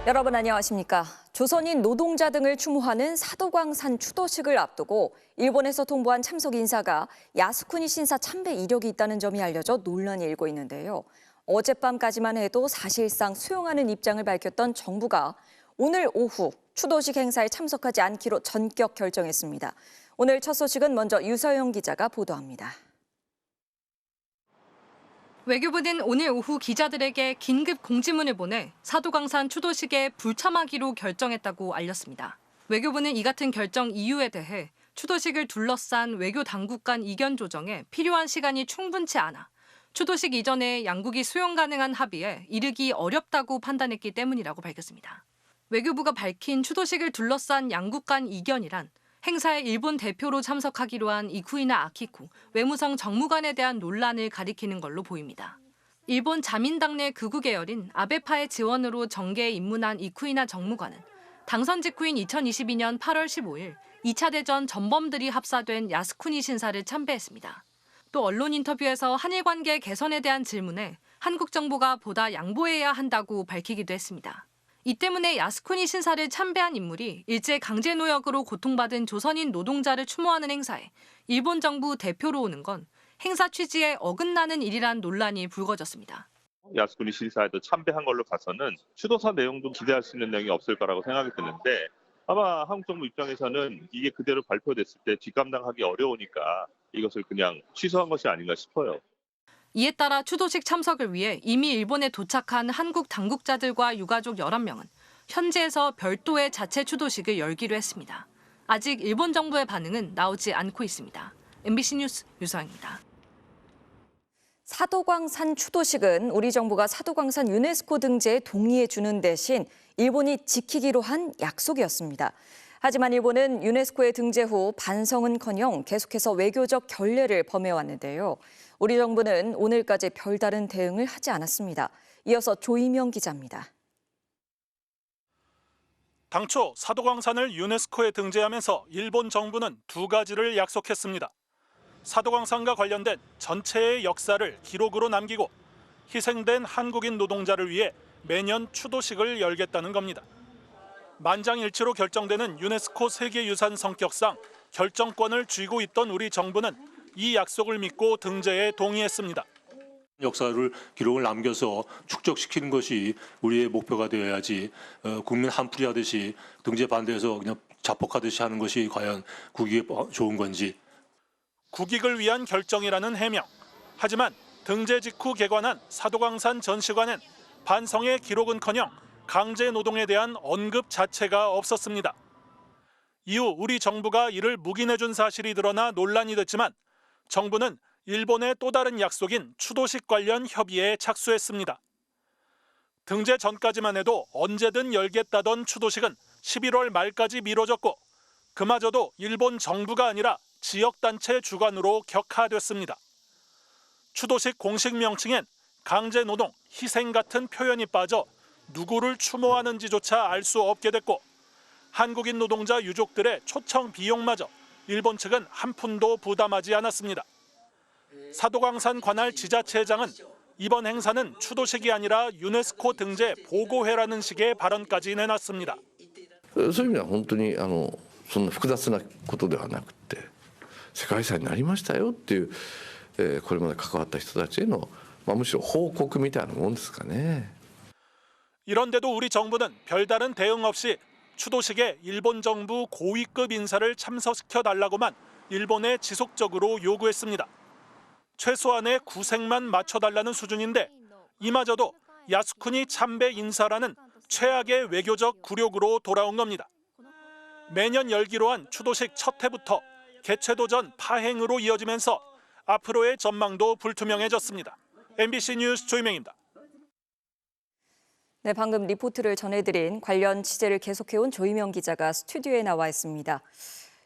여러분 안녕하십니까? 조선인 노동자 등을 추모하는 사도광산 추도식을 앞두고 일본에서 통보한 참석 인사가 야스쿠니 신사 참배 이력이 있다는 점이 알려져 논란이 일고 있는데요. 어젯밤까지만 해도 사실상 수용하는 입장을 밝혔던 정부가 오늘 오후 추도식 행사에 참석하지 않기로 전격 결정했습니다. 오늘 첫 소식은 먼저 유서영 기자가 보도합니다. 외교부는 오늘 오후 기자들에게 긴급 공지문을 보내 사도광산 추도식에 불참하기로 결정했다고 알렸습니다. 외교부는 이 같은 결정 이유에 대해 추도식을 둘러싼 외교 당국 간 이견 조정에 필요한 시간이 충분치 않아 추도식 이전에 양국이 수용 가능한 합의에 이르기 어렵다고 판단했기 때문이라고 밝혔습니다. 외교부가 밝힌 추도식을 둘러싼 양국 간 이견이란 행사에 일본 대표로 참석하기로 한 이쿠이나 아키코 외무성 정무관에 대한 논란을 가리키는 걸로 보입니다. 일본 자민당 내 극우 계열인 아베파의 지원으로 정계에 입문한 이쿠이나 정무관은 당선 직후인 2022년 8월 15일 2차 대전 전범들이 합사된 야스쿠니 신사를 참배했습니다. 또 언론 인터뷰에서 한일 관계 개선에 대한 질문에 한국 정부가 보다 양보해야 한다고 밝히기도 했습니다. 이 때문에 야스쿠니 신사를 참배한 인물이 일제 강제 노역으로 고통받은 조선인 노동자를 추모하는 행사에 일본 정부 대표로 오는 건 행사 취지에 어긋나는 일이란 논란이 불거졌습니다. 야스쿠니 신사에도 참배한 걸로 봐서는 추도사 내용도 기대할 수 있는 내용이 없을 거라고 생각이 드는데 아마 한국 정부 입장에서는 이게 그대로 발표됐을 때 뒷감당하기 어려우니까 이것을 그냥 취소한 것이 아닌가 싶어요. 이에 따라 추도식 참석을 위해 이미 일본에 도착한 한국 당국자들과 유가족 11명은 현지에서 별도의 자체 추도식을 열기로 했습니다. 아직 일본 정부의 반응은 나오지 않고 있습니다. MBC 뉴스 유서영입니다. 사도광산 추도식은 우리 정부가 사도광산 유네스코 등재에 동의해 주는 대신 일본이 지키기로 한 약속이었습니다. 하지만 일본은 유네스코에 등재 후 반성은커녕 계속해서 외교적 결례를 범해왔는데요. 우리 정부는 오늘까지 별다른 대응을 하지 않았습니다. 이어서 조이명 기자입니다. 당초 사도광산을 유네스코에 등재하면서 일본 정부는 두 가지를 약속했습니다. 사도광산과 관련된 전체의 역사를 기록으로 남기고 희생된 한국인 노동자를 위해 매년 추도식을 열겠다는 겁니다. 만장일치로 결정되는 유네스코 세계유산 성격상 결정권을 쥐고 있던 우리 정부는 이 약속을 믿고 등재에 동의했습니다. 역사를 기록을 남겨서 축적시키는 것이 우리의 목표가 되어야지 국민 한풀이 하듯이 등재 반대해서 그냥 자폭하듯이 하는 것이 과연 국익에 좋은 건지. 국익을 위한 결정이라는 해명. 하지만 등재 직후 개관한 사도광산 전시관엔 반성의 기록은커녕 강제 노동에 대한 언급 자체가 없었습니다. 이후 우리 정부가 이를 묵인해준 사실이 드러나 논란이 됐지만 정부는 일본의 또 다른 약속인 추도식 관련 협의에 착수했습니다. 등재 전까지만 해도 언제든 열겠다던 추도식은 11월 말까지 미뤄졌고 그마저도 일본 정부가 아니라 지역단체 주관으로 격하됐습니다. 추도식 공식 명칭엔 강제노동, 희생 같은 표현이 빠져 누구를 추모하는지조차 알 수 없게 됐고 한국인 노동자 유족들의 초청 비용마저 일본 측은 한 푼도 부담하지 않았습니다. 사도광산 관할 지자체장은 이번 행사는 추도식이 아니라 유네스코 등재 보고회라는 식의 발언까지 내놨습니다. そういう意味では本当にそんな複雑なことではなくて世界遺産になりましたよっていうこれまで関わった人たちへのむしろ報告みたいなもんですかね. 이런데도 우리 정부는 별다른 대응 없이 추도식에 일본 정부 고위급 인사를 참석시켜달라고만 일본에 지속적으로 요구했습니다. 최소한의 구색만 맞춰달라는 수준인데 이마저도 야스쿠니 참배 인사라는 최악의 외교적 굴욕으로 돌아온 겁니다. 매년 열기로 한 추도식 첫 해부터 개최도 전 파행으로 이어지면서 앞으로의 전망도 불투명해졌습니다. MBC 뉴스 조이명입니다. 네, 방금 리포트를 전해드린 관련 취재를 계속해온 조이명 기자가 스튜디오에 나와 있습니다.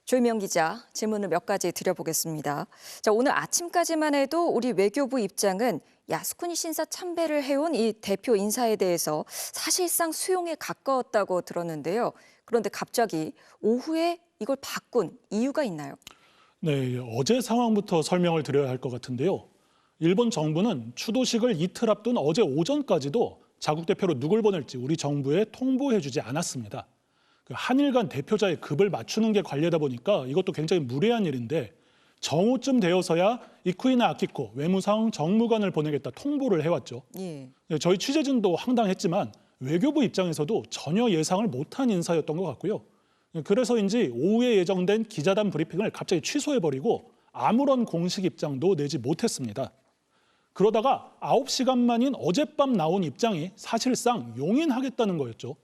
조이명 기자, 질문을 몇 가지 드려보겠습니다. 자, 오늘 아침까지만 해도 우리 외교부 입장은 야스쿠니 신사 참배를 해온 이 대표 인사에 대해서 사실상 수용에 가까웠다고 들었는데요. 그런데 갑자기 오후에 이걸 바꾼 이유가 있나요? 네, 어제 상황부터 설명을 드려야 할 것 같은데요. 일본 정부는 추도식을 이틀 앞둔 어제 오전까지도 자국 대표로 누굴 보낼지 우리 정부에 통보해주지 않았습니다. 그 한일 간 대표자의 급을 맞추는 게 관례다 보니까 이것도 굉장히 무례한 일인데 정오쯤 되어서야 이쿠이나 아키코 외무상 정무관을 보내겠다 통보를 해왔죠. 예. 저희 취재진도 황당했지만 외교부 입장에서도 전혀 예상을 못한 인사였던 것 같고요. 그래서인지 오후에 예정된 기자단 브리핑을 갑자기 취소해버리고 아무런 공식 입장도 내지 못했습니다. 그러다가 9시간 만인 어젯밤 나온 입장이 사실상 용인하겠다는 거였죠.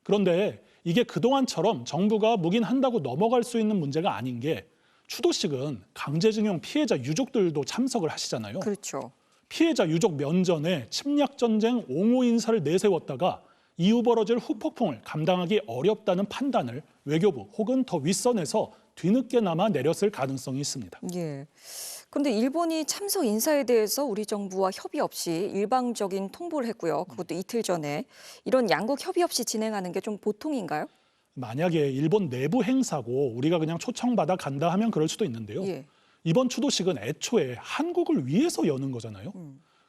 그런데 이게 그동안처럼 정부가 묵인한다고 넘어갈 수 있는 문제가 아닌 게 추도식은 강제징용 피해자 유족들도 참석을 하시잖아요. 그렇죠. 피해자 유족 면전에 침략전쟁 옹호 인사를 내세웠다가 이후 벌어질 후폭풍을 감당하기 어렵다는 판단을 외교부 혹은 더 윗선에서 뒤늦게나마 내렸을 가능성이 있습니다. 예. 그런데 일본이 참석 인사에 대해서 우리 정부와 협의 없이 일방적인 통보를 했고요. 그것도 이틀 전에. 이런 양국 협의 없이 진행하는 게 좀 보통인가요? 만약에 일본 내부 행사고 우리가 그냥 초청받아 간다 하면 그럴 수도 있는데요. 예. 이번 추도식은 애초에 한국을 위해서 여는 거잖아요.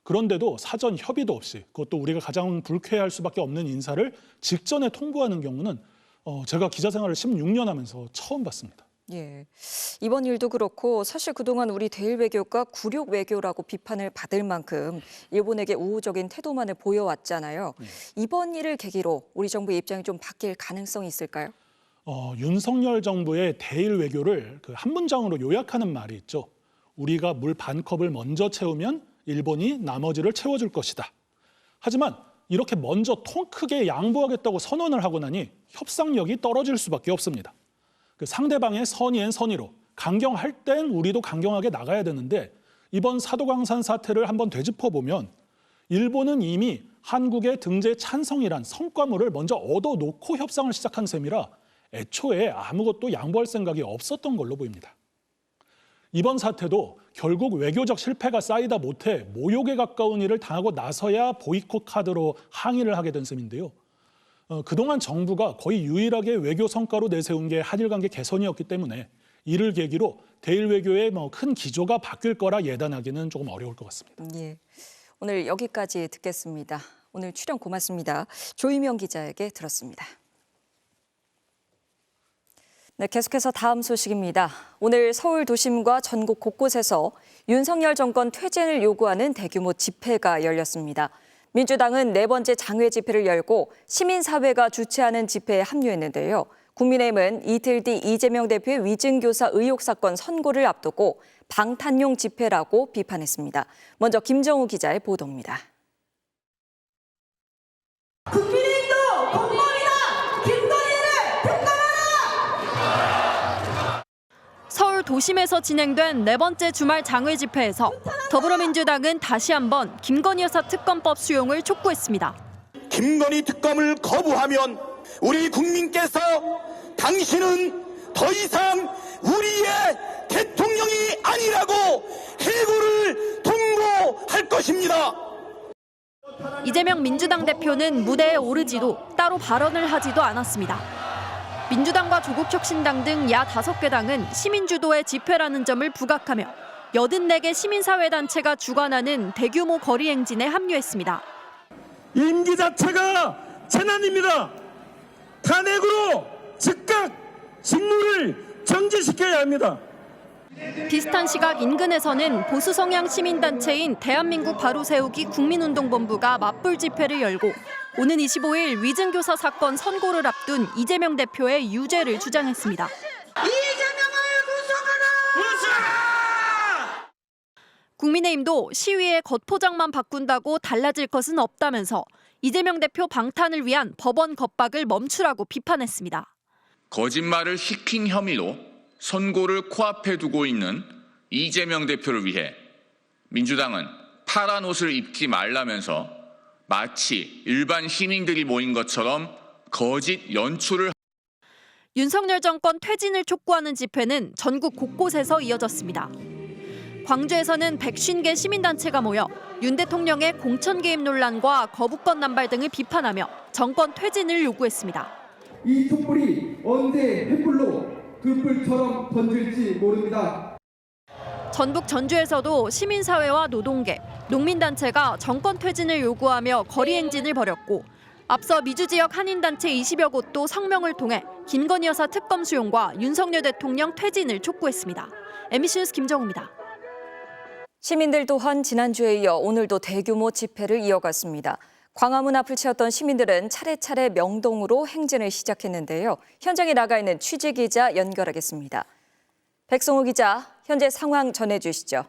그런데도 사전 협의도 없이 그것도 우리가 가장 불쾌할 수밖에 없는 인사를 직전에 통보하는 경우는 제가 기자 생활을 16년 하면서 처음 봤습니다. 예. 이번 일도 그렇고 사실 그동안 우리 대일 외교가 굴욕 외교라고 비판을 받을 만큼 일본에게 우호적인 태도만을 보여왔잖아요. 이번 일을 계기로 우리 정부의 입장이 좀 바뀔 가능성이 있을까요? 윤석열 정부의 대일 외교를 그 한 문장으로 요약하는 말이 있죠. 우리가 물 반 컵을 먼저 채우면 일본이 나머지를 채워줄 것이다. 하지만 이렇게 먼저 통 크게 양보하겠다고 선언을 하고 나니 협상력이 떨어질 수밖에 없습니다. 그 상대방의 선의엔 선의로 강경할 땐 우리도 강경하게 나가야 되는데 이번 사도광산 사태를 한번 되짚어보면 일본은 이미 한국의 등재 찬성이란 성과물을 먼저 얻어놓고 협상을 시작한 셈이라 애초에 아무것도 양보할 생각이 없었던 걸로 보입니다. 이번 사태도 결국 외교적 실패가 쌓이다 못해 모욕에 가까운 일을 당하고 나서야 보이콧 카드로 항의를 하게 된 셈인데요. 그동안 정부가 거의 유일하게 외교 성과로 내세운 게 한일 관계 개선이었기 때문에 이를 계기로 대일 외교의 큰 기조가 바뀔 거라 예단하기는 조금 어려울 것 같습니다. 예. 오늘 여기까지 듣겠습니다. 오늘 출연 고맙습니다. 조희명 기자에게 들었습니다. 네, 계속해서 다음 소식입니다. 오늘 서울 도심과 전국 곳곳에서 윤석열 정권 퇴진을 요구하는 대규모 집회가 열렸습니다. 민주당은 4번째 장외 집회를 열고 시민사회가 주최하는 집회에 합류했는데요. 국민의힘은 이틀 뒤 이재명 대표의 위증교사 의혹 사건 선고를 앞두고 방탄용 집회라고 비판했습니다. 먼저 김정우 기자의 보도입니다. 국민의힘도 공무원이다! 김건희를 특검하라! 서울 도심에서 진행된 4번째 주말 장외 집회에서 더불어민주당은 다시 한번 김건희 여사 특검법 수용을 촉구했습니다. 김건희 특검을 거부하면 우리 국민께서 당신은 더 이상 우리의 대통령이 아니라고 해고를 통보할 것입니다. 이재명 민주당 대표는 무대에 오르지도 따로 발언을 하지도 않았습니다. 민주당과 조국혁신당 등 야 5개 당은 시민주도의 집회라는 점을 부각하며 84개 시민사회단체가 주관하는 대규모 거리 행진에 합류했습니다. 임기 자체가 재난입니다. 탄핵으로 즉각 직무를 정지시켜야 합니다. 비슷한 시각 인근에서는 보수 성향 시민단체인 대한민국 바로세우기 국민운동본부가 맞불 집회를 열고 오는 25일 위증교사 사건 선고를 앞둔 이재명 대표의 유죄를 주장했습니다. 이재명을 구속하라! 국민의힘도 시위의 겉포장만 바꾼다고 달라질 것은 없다면서 이재명 대표 방탄을 위한 법원 겁박을 멈추라고 비판했습니다. 거짓말을 시킨 혐의로 선고를 코앞에 두고 있는 이재명 대표를 위해 민주당은 파란 옷을 입지 말라면서 마치 일반 시민들이 모인 것처럼 거짓 연출을 윤석열 정권 퇴진을 촉구하는 집회는 전국 곳곳에서 이어졌습니다. 광주에서는 150개 시민단체가 모여 윤 대통령의 공천 개입 논란과 거부권 남발 등을 비판하며 정권 퇴진을 요구했습니다. 이 촛불이 언제 횃불로 그 불처럼 번질지 모릅니다. 전북 전주에서도 시민사회와 노동계, 농민단체가 정권 퇴진을 요구하며 거리 행진을 벌였고 앞서 미주 지역 한인단체 20여 곳도 성명을 통해 김건희 여사 특검 수용과 윤석열 대통령 퇴진을 촉구했습니다. MBC 뉴스 김정우입니다. 시민들 또한 지난주에 이어 오늘도 대규모 집회를 이어갔습니다. 광화문 앞을 채웠던 시민들은 차례차례 명동으로 행진을 시작했는데요. 현장에 나가 있는 취재기자 연결하겠습니다. 백송우 기자, 현재 상황 전해주시죠.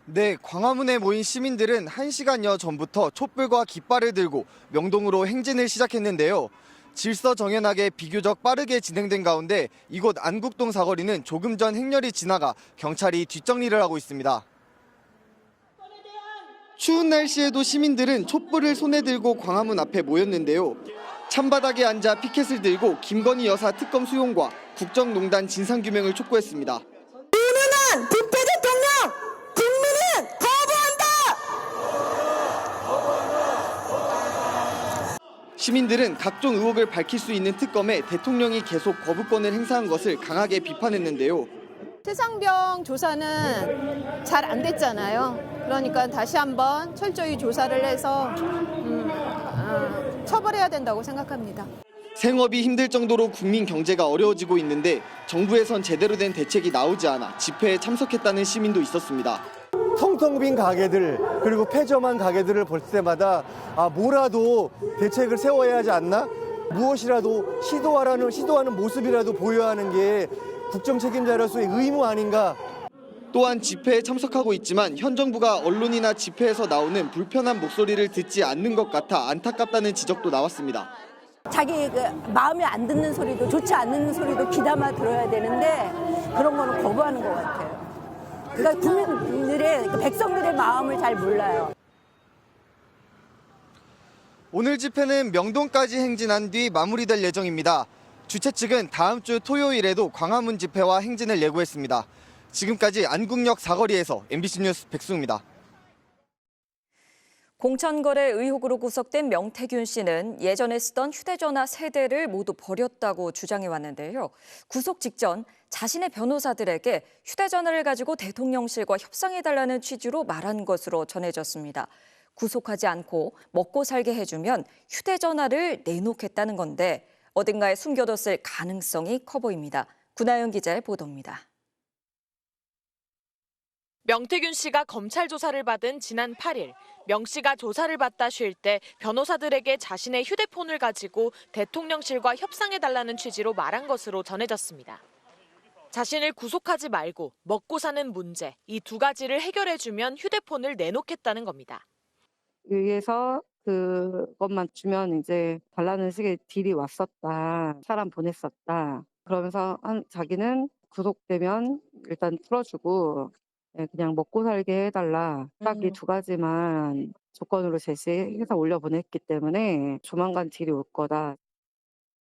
네, 광화문에 모인 시민들은 1시간여 전부터 촛불과 깃발을 들고 명동으로 행진을 시작했는데요. 질서 정연하게 비교적 빠르게 진행된 가운데 이곳 안국동 사거리는 조금 전 행렬이 지나가 경찰이 뒷정리를 하고 있습니다. 추운 날씨에도 시민들은 촛불을 손에 들고 광화문 앞에 모였는데요. 찬바닥에 앉아 피켓을 들고 김건희 여사 특검 수용과 국정농단 진상규명을 촉구했습니다. 유능한 부패 대통령! 국민은 거부한다! 시민들은 각종 의혹을 밝힐 수 있는 특검에 대통령이 계속 거부권을 행사한 것을 강하게 비판했는데요. 최상병 조사는 잘 안 됐잖아요. 그러니까 다시 한번 철저히 조사를 해서 처벌해야 된다고 생각합니다. 생업이 힘들 정도로 국민 경제가 어려워지고 있는데 정부에선 제대로 된 대책이 나오지 않아 집회에 참석했다는 시민도 있었습니다. 텅텅 빈 가게들 그리고 폐점한 가게들을 볼 때마다 뭐라도 대책을 세워야 하지 않나? 무엇이라도 시도하는 모습이라도 보여야 하는 게 국정 책임자로서의 의무 아닌가? 또한 집회에 참석하고 있지만 현 정부가 언론이나 집회에서 나오는 불편한 목소리를 듣지 않는 것 같아 안타깝다는 지적도 나왔습니다. 자기 마음에 안 듣는 소리도 좋지 않는 소리도 귀담아 들어야 되는데 그런 거는 거부하는 것 같아요. 그러니까 국민들의 백성들의 마음을 잘 몰라요. 오늘 집회는 명동까지 행진한 뒤 마무리될 예정입니다. 주최 측은 다음 주 토요일에도 광화문 집회와 행진을 예고했습니다. 지금까지 안국역 사거리에서 MBC 뉴스 백승우입니다. 공천거래 의혹으로 구속된 명태균 씨는 예전에 쓰던 휴대전화 3대를 모두 버렸다고 주장해왔는데요. 구속 직전 자신의 변호사들에게 휴대전화를 가지고 대통령실과 협상해달라는 취지로 말한 것으로 전해졌습니다. 구속하지 않고 먹고 살게 해주면 휴대전화를 내놓겠다는 건데 어딘가에 숨겨뒀을 가능성이 커 보입니다. 구나연 기자의 보도입니다. 명태균 씨가 검찰 조사를 받은 지난 8일, 명 씨가 조사를 받다 쉴 때 변호사들에게 자신의 휴대폰을 가지고 대통령실과 협상해달라는 취지로 말한 것으로 전해졌습니다. 자신을 구속하지 말고 먹고 사는 문제, 이 두 가지를 해결해주면 휴대폰을 내놓겠다는 겁니다. 위에서 그것만 주면 이제 달라는 식의 딜이 왔었다. 사람 보냈었다. 그러면서 자기는 구속되면 일단 풀어주고 그냥 먹고 살게 해달라. 딱 이 두 가지만 조건으로 제시해서 올려보냈기 때문에 조만간 딜이 올 거다.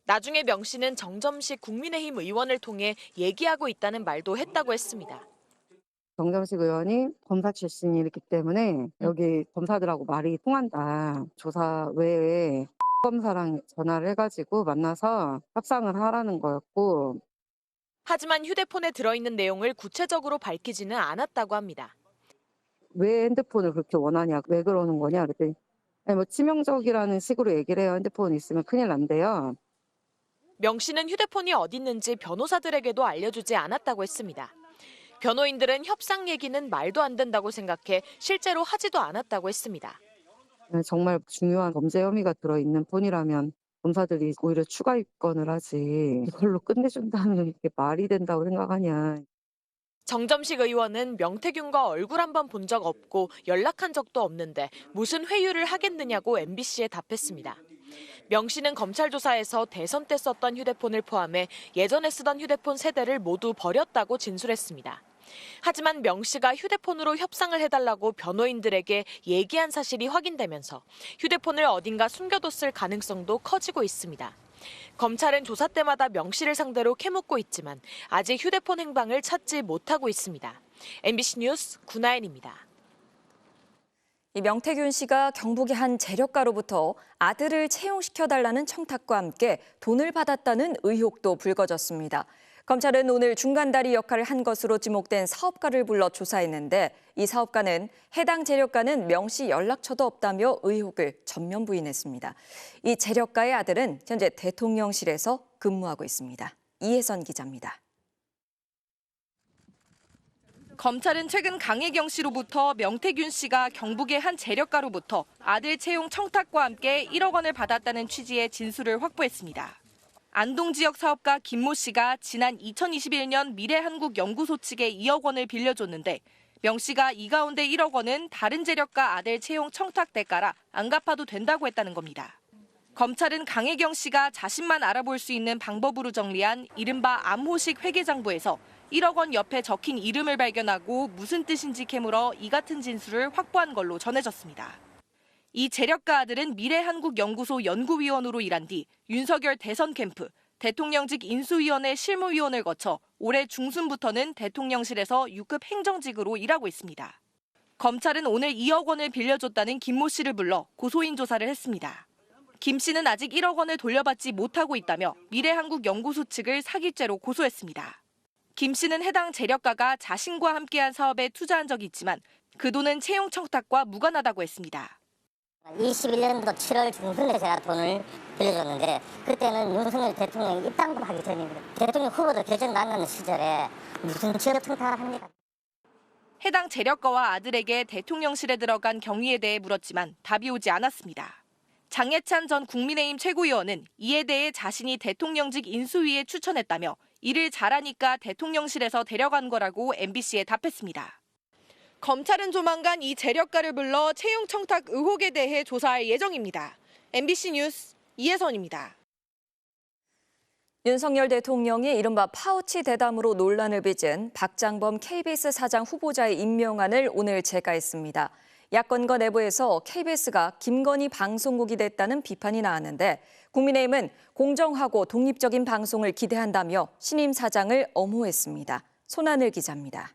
나중에 명 씨는 정점식 국민의힘 의원을 통해 얘기하고 있다는 말도 했다고 했습니다. 정점식 의원이 검사 출신이기 때문에 여기 검사들하고 말이 통한다. 조사 외에 검사랑 전화를 해가지고 만나서 협상을 하라는 거였고. 하지만 휴대폰에 들어있는 내용을 구체적으로 밝히지는 않았다고 합니다. 왜 핸드폰을 그렇게 원하냐, 왜 그러는 거냐 그랬더니 뭐 치명적이라는 식으로 얘기를 해요. 핸드폰 있으면 큰일 난대요. 명 씨는 휴대폰이 어디 있는지 변호사들에게도 알려주지 않았다고 했습니다. 변호인들은 협상 얘기는 말도 안 된다고 생각해 실제로 하지도 않았다고 했습니다. 정말 중요한 범죄 혐의가 들어있는 폰이라면 검사들이 오히려 추가 입건을 하지 이걸로 끝내준다는 게 말이 된다고 생각하냐. 정점식 의원은 명태균과 얼굴 한번 본 적 없고 연락한 적도 없는데 무슨 회유를 하겠느냐고 MBC에 답했습니다. 명 씨는 검찰 조사에서 대선 때 썼던 휴대폰을 포함해 예전에 쓰던 휴대폰 3대를 모두 버렸다고 진술했습니다. 하지만 명 씨가 휴대폰으로 협상을 해달라고 변호인들에게 얘기한 사실이 확인되면서 휴대폰을 어딘가 숨겨뒀을 가능성도 커지고 있습니다. 검찰은 조사 때마다 명 씨를 상대로 캐묻고 있지만 아직 휴대폰 행방을 찾지 못하고 있습니다. MBC 뉴스 구나연입니다. 이 명태균 씨가 경북의 한 재력가로부터 아들을 채용시켜달라는 청탁과 함께 돈을 받았다는 의혹도 불거졌습니다. 검찰은 오늘 중간다리 역할을 한 것으로 지목된 사업가를 불러 조사했는데 이 사업가는 해당 재력가는 명 씨 연락처도 없다며 의혹을 전면 부인했습니다. 이 재력가의 아들은 현재 대통령실에서 근무하고 있습니다. 이혜선 기자입니다. 검찰은 최근 강혜경 씨로부터 명태균 씨가 경북의 한 재력가로부터 아들 채용 청탁과 함께 1억 원을 받았다는 취지의 진술을 확보했습니다. 안동 지역 사업가 김모 씨가 지난 2021년 미래한국연구소 측에 2억 원을 빌려줬는데 명 씨가 이 가운데 1억 원은 다른 재력가 아들 채용 청탁 대가라 안 갚아도 된다고 했다는 겁니다. 검찰은 강혜경 씨가 자신만 알아볼 수 있는 방법으로 정리한 이른바 암호식 회계장부에서 1억 원 옆에 적힌 이름을 발견하고 무슨 뜻인지 캐물어 이 같은 진술을 확보한 걸로 전해졌습니다. 이 재력가 아들은 미래한국연구소 연구위원으로 일한 뒤 윤석열 대선 캠프, 대통령직 인수위원회 실무위원을 거쳐 올해 중순부터는 대통령실에서 6급 행정직으로 일하고 있습니다. 검찰은 오늘 2억 원을 빌려줬다는 김모 씨를 불러 고소인 조사를 했습니다. 김 씨는 아직 1억 원을 돌려받지 못하고 있다며 미래한국연구소 측을 사기죄로 고소했습니다. 김 씨는 해당 재력가가 자신과 함께한 사업에 투자한 적이 있지만 그 돈은 채용 청탁과 무관하다고 했습니다. 21년도 7월 중순에 제가 돈을 빌려줬는데 그때는 윤석열 대통령이 입당도 하기 전입니다. 대통령 후보도 결정 나는 시절에 무슨 지역 청탁을 합니까? 해당 재력가와 아들에게 대통령실에 들어간 경위에 대해 물었지만 답이 오지 않았습니다. 장해찬 전 국민의힘 최고위원은 이에 대해 자신이 대통령직 인수위에 추천했다며 일을 잘하니까 대통령실에서 데려간 거라고 MBC에 답했습니다. 검찰은 조만간 이 재력가를 불러 채용 청탁 의혹에 대해 조사할 예정입니다. MBC 뉴스 이혜선입니다. 윤석열 대통령이 이른바 파우치 대담으로 논란을 빚은 박장범 KBS 사장 후보자의 임명안을 오늘 제거했습니다. 야권과 내부에서 KBS가 김건희 방송국이 됐다는 비판이 나왔는데 국민의힘은 공정하고 독립적인 방송을 기대한다며 신임 사장을 엄호했습니다. 손하늘 기자입니다.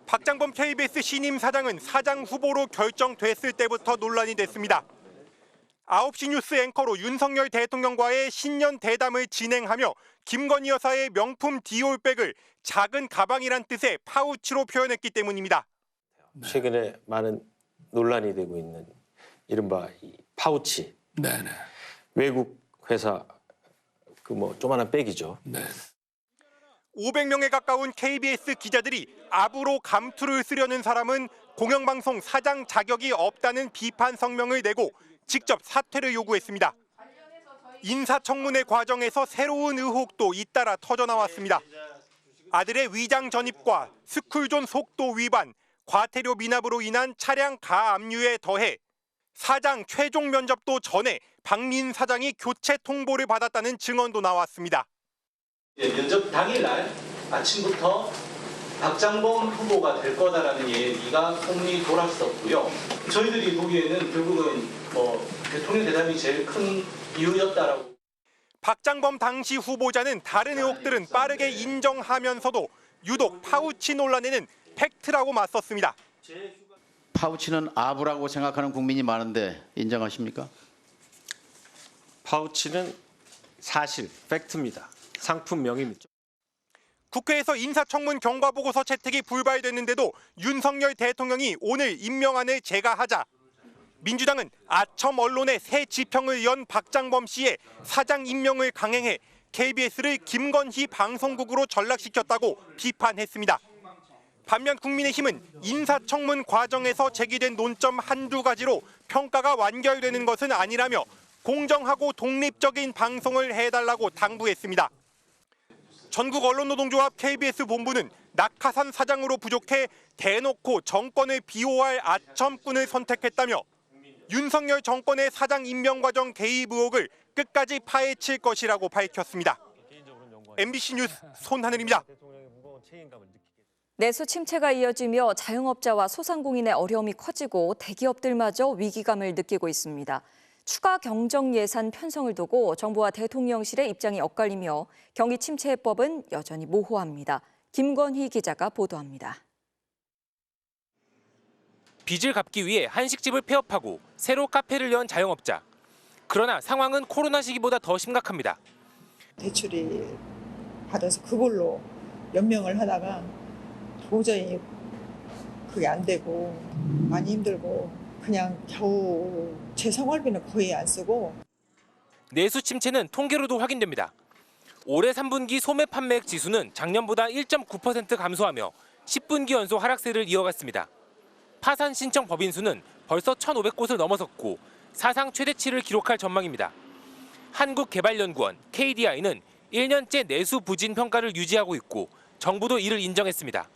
박장범 KBS 신임 사장은 사장 후보로 결정됐을 때부터 논란이 됐습니다. 9시 뉴스 앵커로 윤석열 대통령과의 신년 대담을 진행하며 김건희 여사의 명품 디올백을 작은 가방이란 뜻의 파우치로 표현했기 때문입니다. 최근에 많은 논란이 되고 있는 이른바 파우치. 네네. 외국 회사 조만한 백이죠. 네. 500명에 가까운 KBS 기자들이 압으로 감투를 쓰려는 사람은 공영방송 사장 자격이 없다는 비판 성명을 내고 직접 사퇴를 요구했습니다. 인사청문회 과정에서 새로운 의혹도 잇따라 터져나왔습니다. 아들의 위장 전입과 스쿨존 속도 위반, 과태료 미납으로 인한 차량 가압류에 더해 사장 최종 면접도 전에 박민 사장이 교체 통보를 받았다는 증언도 나왔습니다. 면접 당일날 아침부터 박장범 후보가 될 거다라는 얘기가 소문이 돌았었고요. 저희들이 보기에는 결국은 대통령 대담이 제일 큰 이유였다라고. 박장범 당시 후보자는 다른 의혹들은 빠르게 인정하면서도 유독 파우치 논란에는 팩트라고 맞섰습니다. 파우치는 아부라고 생각하는 국민이 많은데 인정하십니까? 파우치는 사실, 팩트입니다. 상품명입니다. 국회에서 인사청문 경과보고서 채택이 불발됐는데도 윤석열 대통령이 오늘 임명안을 제거하자 민주당은 아첨 언론에 새 지평을 연 박장범 씨의 사장 임명을 강행해 KBS를 김건희 방송국으로 전락시켰다고 비판했습니다. 반면 국민의힘은 인사청문 과정에서 제기된 논점 한두 가지로 평가가 완결되는 것은 아니라며 공정하고 독립적인 방송을 해달라고 당부했습니다. 전국언론노동조합 KBS 본부는 낙하산 사장으로 부족해 대놓고 정권을 비호할 아첨꾼을 선택했다며 윤석열 정권의 사장 임명 과정 개입 의혹을 끝까지 파헤칠 것이라고 밝혔습니다. MBC 뉴스 손하늘입니다. 내수 침체가 이어지며 자영업자와 소상공인의 어려움이 커지고 대기업들마저 위기감을 느끼고 있습니다. 추가 경정 예산 편성을 두고 정부와 대통령실의 입장이 엇갈리며 경기 침체 해법은 여전히 모호합니다. 김건희 기자가 보도합니다. 빚을 갚기 위해 한식집을 폐업하고 새로 카페를 연 자영업자. 그러나 상황은 코로나 시기보다 더 심각합니다. 대출이 받아서 그걸로 연명을 하다가 도저히 그게 안 되고 많이 힘들고 그냥 겨우 제 생활비는 거의 안 쓰고. 내수 침체는 통계로도 확인됩니다. 올해 3분기 소매 판매액 지수는 작년보다 1.9% 감소하며 10분기 연속 하락세를 이어갔습니다. 파산 신청 법인 수는 벌써 1,500곳을 넘어섰고 사상 최대치를 기록할 전망입니다. 한국개발연구원 KDI는 1년째 내수 부진 평가를 유지하고 있고 정부도 이를 인정했습니다.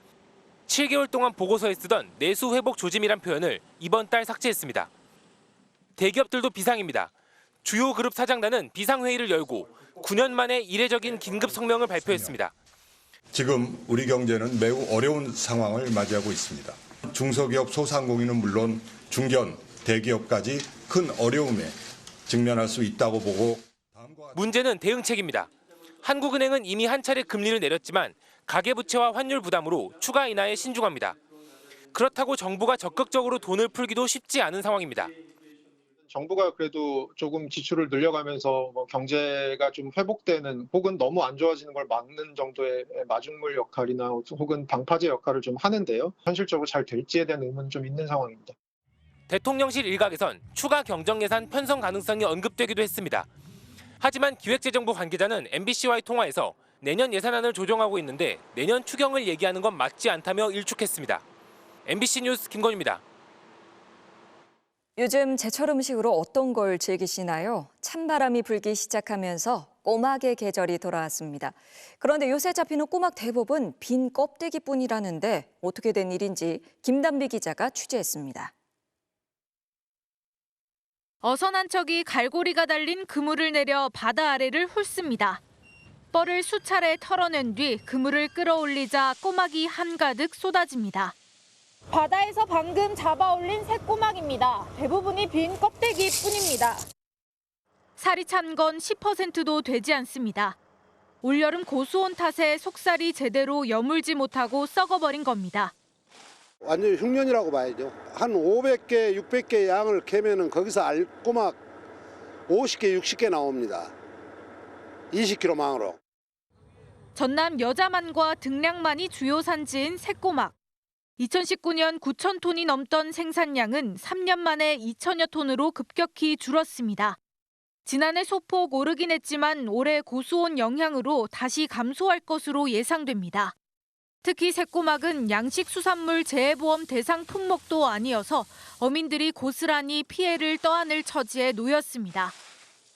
7개월 동안 보고서에 쓰던 내수 회복 조짐이란 표현을 이번 달 삭제했습니다. 대기업들도 비상입니다. 주요 그룹 사장단은 비상회의를 열고 9년 만에 이례적인 긴급 성명을 발표했습니다. 지금 우리 경제는 매우 어려운 상황을 맞이하고 있습니다. 중소기업 소상공인은 물론 중견, 대기업까지 큰 어려움에 직면할 수 있다고 보고 문제는 대응책입니다. 한국은행은 이미 한 차례 금리를 내렸지만 가계부채와 환율 부담으로 추가 인하에 신중합니다. 그렇다고 정부가 적극적으로 돈을 풀기도 쉽지 않은 상황입니다. 정부가 그래도 조금 지출을 늘려가면서 경제가 좀 회복되는 혹은 너무 안 좋아지는 걸 막는 정도의 마중물 역할이나 혹은 방파제 역할을 좀 하는데요. 현실적으로 잘 될지에 대한 의문은 좀 있는 상황입니다. 대통령실 일각에선 추가 경정 예산 편성 가능성이 언급되기도 했습니다. 하지만 기획재정부 관계자는 MBC와의 통화에서 내년 예산안을 조정하고 있는데 내년 추경을 얘기하는 건 맞지 않다며 일축했습니다. MBC 뉴스 김건희입니다. 요즘 제철 음식으로 어떤 걸 즐기시나요? 찬바람이 불기 시작하면서 꼬막의 계절이 돌아왔습니다. 그런데 요새 잡히는 꼬막 대부분 빈 껍데기뿐이라는데 어떻게 된 일인지 김단비 기자가 취재했습니다. 어선한 척이 갈고리가 달린 그물을 내려 바다 아래를 훑습니다. 뻘을 수차례 털어낸 뒤 그물을 끌어올리자 꼬막이 한가득 쏟아집니다. 바다에서 방금 잡아올린 새꼬막입니다. 대부분이 빈 껍데기뿐입니다. 살이 찬 건 10%도 되지 않습니다. 올여름 고수온 탓에 속살이 제대로 여물지 못하고 썩어버린 겁니다. 완전히 흉년이라고 봐야죠. 한 500개, 600개 양을 캐면은 거기서 알꼬막 50개, 60개 나옵니다. 20kg 망으로. 전남 여자만과 등량만이 주요 산지인 새꼬막. 2019년 9천 톤이 넘던 생산량은 3년 만에 2천여 톤으로 급격히 줄었습니다. 지난해 소폭 오르긴 했지만 올해 고수온 영향으로 다시 감소할 것으로 예상됩니다. 특히 새꼬막은 양식수산물 재해보험 대상 품목도 아니어서 어민들이 고스란히 피해를 떠안을 처지에 놓였습니다.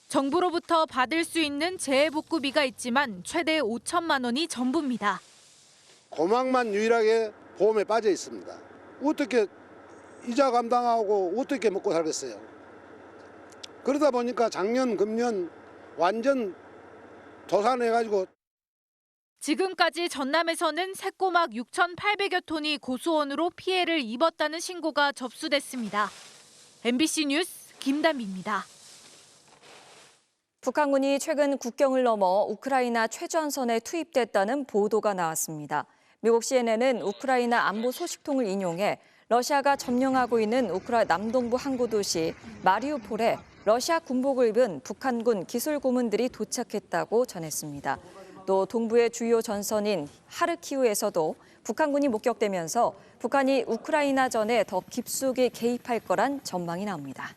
정부로부터 받을 수 있는 재해복구비가 있지만 최대 5천만 원이 전부입니다. 고막만 유일하게 보험에 빠져 있습니다. 어떻게 이자 감당하고 어떻게 먹고 살겠어요. 그러다 보니까 작년, 금년 완전 도산해가지고. 지금까지 전남에서는 새꼬막 6,800여 톤이 고수온으로 피해를 입었다는 신고가 접수됐습니다. MBC 뉴스 김단비입니다. 북한군이 최근 국경을 넘어 우크라이나 최전선에 투입됐다는 보도가 나왔습니다. 미국 CNN은 우크라이나 안보 소식통을 인용해 러시아가 점령하고 있는 우크라이나 남동부 항구 도시 마리우폴에 러시아 군복을 입은 북한군 기술 고문들이 도착했다고 전했습니다. 또 동부의 주요 전선인 하르키우에서도 북한군이 목격되면서 북한이 우크라이나전에 더 깊숙이 개입할 거란 전망이 나옵니다.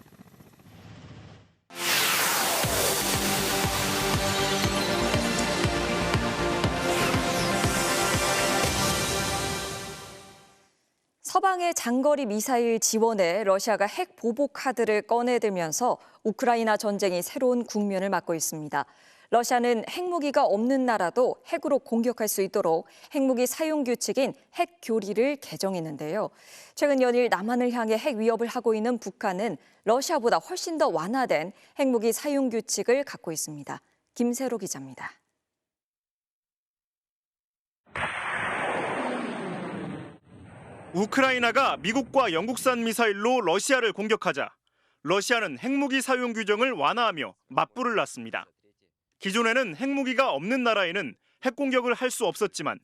서방의 장거리 미사일 지원에 러시아가 핵 보복 카드를 꺼내들면서 우크라이나 전쟁이 새로운 국면을 맞고 있습니다. 러시아는 핵무기가 없는 나라도 핵으로 공격할 수 있도록 핵무기 사용 규칙인 핵 교리를 개정했는데요. 최근 연일 남한을 향해 핵 위협을 하고 있는 북한은 러시아보다 훨씬 더 완화된 핵무기 사용 규칙을 갖고 있습니다. 김세로 기자입니다. 우크라이나가 미국과 영국산 미사일로 러시아를 공격하자 러시아는 핵무기 사용 규정을 완화하며 맞불을 놨습니다. 기존에는 핵무기가 없는 나라에는 핵공격을 할 수 없었지만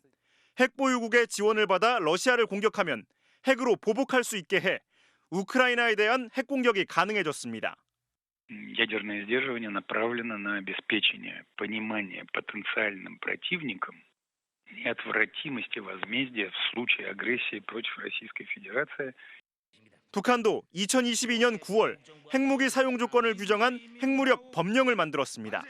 핵 보유국의 지원을 받아 러시아를 공격하면 핵으로 보복할 수 있게 해 우크라이나에 대한 핵공격이 가능해졌습니다. Ядерное сдерживание направлено на обеспечение понимания потенциальным противникам неотвратимости возмездия в случае агрессии против Российской Федерации. 북한도 2022년 9월 핵무기 사용 조건을 규정한 핵무력 법령을 만들었습니다.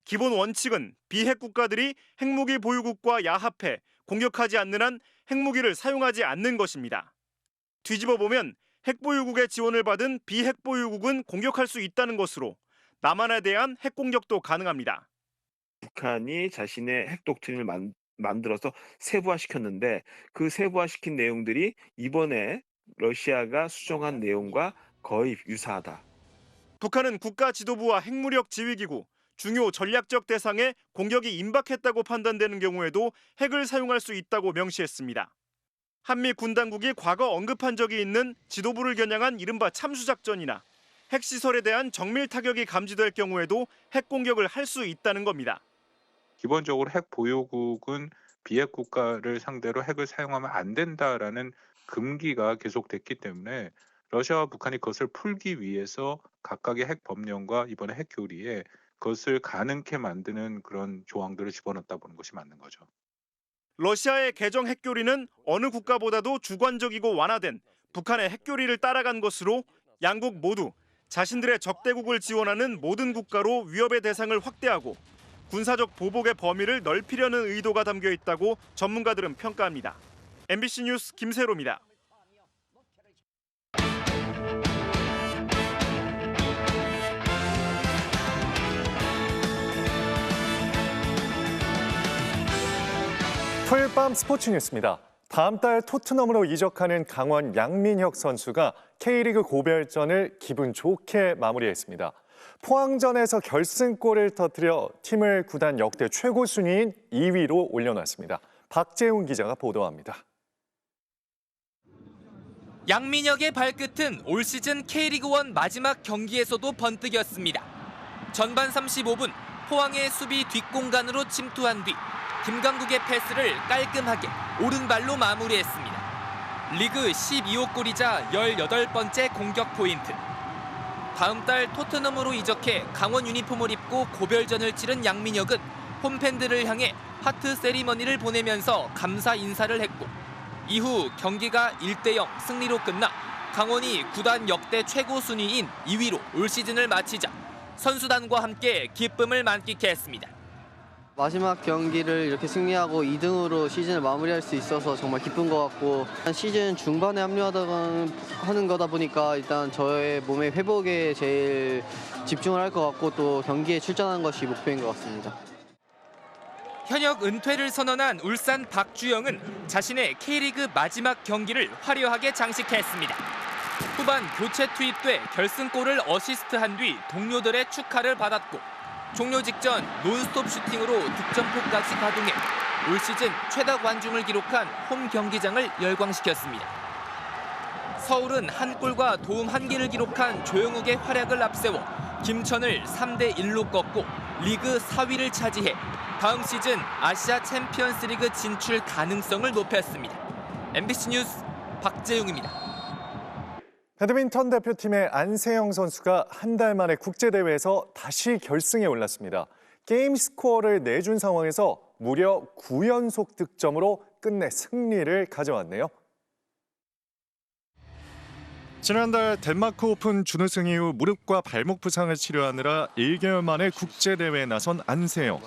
기본 원칙은 비핵 국가들이 핵무기 보유국과 야합해 공격하지 않는 한 핵무기를 사용하지 않는 것입니다. 뒤집어 보면 핵 보유국의 지원을 받은 비핵 보유국은 공격할 수 있다는 것으로 남한에 대한 핵 공격도 가능합니다. 북한이 자신의 핵 독트린을 만들어서 세부화시켰는데 그 세부화시킨 내용들이 이번에 러시아가 수정한 내용과 거의 유사하다. 북한은 국가 지도부와 핵무력 지휘기구, 중요 전략적 대상에 공격이 임박했다고 판단되는 경우에도 핵을 사용할 수 있다고 명시했습니다. 한미 군 당국이 과거 언급한 적이 있는 지도부를 겨냥한 이른바 참수작전이나 핵시설에 대한 정밀 타격이 감지될 경우에도 핵 공격을 할 수 있다는 겁니다. 기본적으로 핵 보유국은 비핵 국가를 상대로 핵을 사용하면 안 된다라는 금기가 계속됐기 때문에 러시아와 북한이 그것을 풀기 위해서 각각의 핵 법령과 이번에 핵 교리에 그것을 가능케 만드는 그런 조항들을 집어넣었다 보는 것이 맞는 거죠. 러시아의 개정 핵교리는 어느 국가보다도 주관적이고 완화된 북한의 핵교리를 따라간 것으로 양국 모두 자신들의 적대국을 지원하는 모든 국가로 위협의 대상을 확대하고 군사적 보복의 범위를 넓히려는 의도가 담겨 있다고 전문가들은 평가합니다. MBC 뉴스 김세로입니다. 토요일 밤 스포츠 뉴스입니다. 다음 달 토트넘으로 이적하는 강원 양민혁 선수가 K리그 고별전을 기분 좋게 마무리했습니다. 포항전에서 결승골을 터뜨려 팀을 구단 역대 최고 순위인 2위로 올려놨습니다. 박재훈 기자가 보도합니다. 양민혁의 발끝은 올 시즌 K리그1 마지막 경기에서도 번뜩였습니다. 전반 35분 포항의 수비 뒷공간으로 침투한 뒤 김강국의 패스를 깔끔하게 오른발로 마무리했습니다. 리그 12호 골이자 18번째 공격 포인트. 다음 달 토트넘으로 이적해 강원 유니폼을 입고 고별전을 치른 양민혁은 홈팬들을 향해 하트 세리머니를 보내면서 감사 인사를 했고 이후 경기가 1대0 승리로 끝나 강원이 구단 역대 최고 순위인 2위로 올 시즌을 마치자 선수단과 함께 기쁨을 만끽했습니다. 마지막 경기를 이렇게 승리하고 2등으로 시즌을 마무리할 수 있어서 정말 기쁜 것 같고 시즌 중반에 합류하는 거다 보니까 일단 저의 몸의 회복에 제일 집중을 할 것 같고 또 경기에 출전하는 것이 목표인 것 같습니다. 현역 은퇴를 선언한 울산 박주영은 자신의 K리그 마지막 경기를 화려하게 장식했습니다. 후반 교체 투입돼 결승골을 어시스트한 뒤 동료들의 축하를 받았고 종료 직전 논스톱 슈팅으로 득점포까지 가동해 올 시즌 최다 관중을 기록한 홈 경기장을 열광시켰습니다. 서울은 한 골과 도움 1개를 기록한 조영욱의 활약을 앞세워 김천을 3대1로 꺾고 리그 4위를 차지해 다음 시즌 아시아 챔피언스 리그 진출 가능성을 높였습니다. MBC 뉴스 박재웅입니다. 배드민턴 대표팀의 안세영 선수가 한 달 만에 국제대회에서 다시 결승에 올랐습니다. 게임 스코어를 내준 상황에서 무려 9연속 득점으로 끝내 승리를 가져왔네요. 지난달 덴마크 오픈 준우승 이후 무릎과 발목 부상을 치료하느라 1개월 만에 국제대회에 나선 안세영.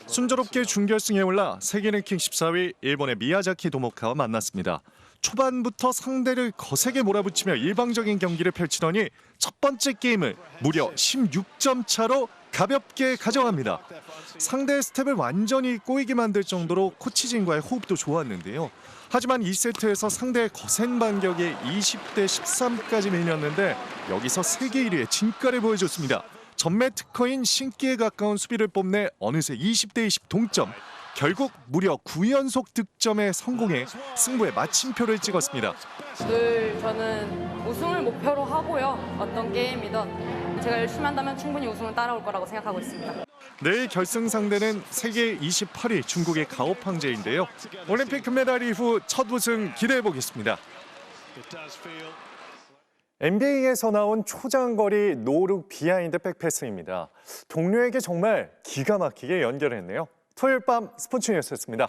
순조롭게 준결승에 올라 세계 랭킹 14위 일본의 미야자키 도모카와 만났습니다. 초반부터 상대를 거세게 몰아붙이며 일방적인 경기를 펼치더니 첫 번째 게임을 무려 16점 차로 가볍게 가져갑니다. 상대의 스텝을 완전히 꼬이게 만들 정도로 코치진과의 호흡도 좋았는데요. 하지만 2세트에서 상대의 거센 반격에 20대 13까지 밀렸는데 여기서 세계 1위의 진가를 보여줬습니다. 전매 특허인 신기에 가까운 수비를 뽐내 어느새 20대 20 동점. 결국 무려 9연속 득점에 성공해 승부의 마침표를 찍었습니다. 늘 저는 우승을 목표로 하고요. 어떤 게임이든 제가 열심히 한다면 충분히 우승을 따라올 거라고 생각하고 있습니다. 내일 결승 상대는 세계 28위 중국의 가오팡제인데요. 올림픽 금메달 이후 첫 우승 기대해 보겠습니다. NBA에서 나온 초장거리 노룩 비하인드 백패스입니다. 동료에게 정말 기가 막히게 연결했네요. 토요일 밤 스포츠 뉴스였습니다.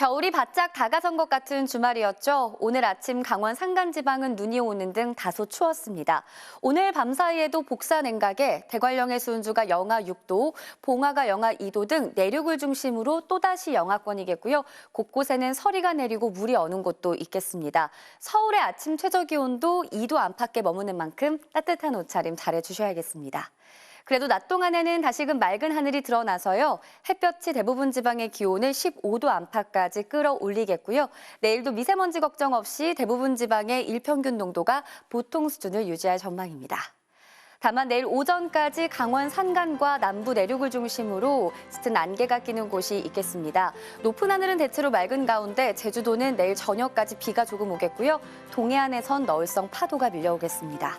겨울이 바짝 다가선 것 같은 주말이었죠. 오늘 아침 강원 산간지방은 눈이 오는 등 다소 추웠습니다. 오늘 밤 사이에도 복사 냉각에 대관령의 수은주가 영하 6도, 봉화가 영하 2도 등 내륙을 중심으로 또다시 영하권이겠고요. 곳곳에는 서리가 내리고 물이 어는 곳도 있겠습니다. 서울의 아침 최저기온도 2도 안팎에 머무는 만큼 따뜻한 옷차림 잘해주셔야겠습니다. 그래도 낮 동안에는 다시금 맑은 하늘이 드러나서요. 햇볕이 대부분 지방의 기온을 15도 안팎까지 끌어올리겠고요. 내일도 미세먼지 걱정 없이 대부분 지방의 일평균 농도가 보통 수준을 유지할 전망입니다. 다만 내일 오전까지 강원 산간과 남부 내륙을 중심으로 짙은 안개가 끼는 곳이 있겠습니다. 높은 하늘은 대체로 맑은 가운데 제주도는 내일 저녁까지 비가 조금 오겠고요. 동해안에선 너울성 파도가 밀려오겠습니다.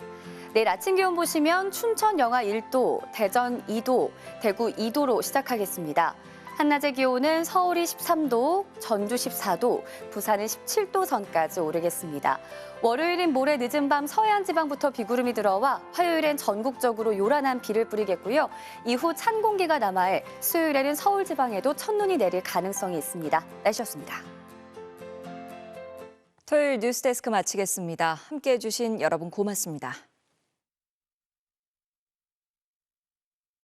내일 아침 기온 보시면 춘천 영하 1도, 대전 2도, 대구 2도로 시작하겠습니다. 한낮의 기온은 서울이 13도, 전주 14도, 부산은 17도 선까지 오르겠습니다. 월요일인 모레 늦은 밤 서해안 지방부터 비구름이 들어와 화요일엔 전국적으로 요란한 비를 뿌리겠고요. 이후 찬 공기가 남하해 수요일에는 서울 지방에도 첫눈이 내릴 가능성이 있습니다. 날씨였습니다. 토요일 뉴스데스크 마치겠습니다. 함께해 주신 여러분 고맙습니다.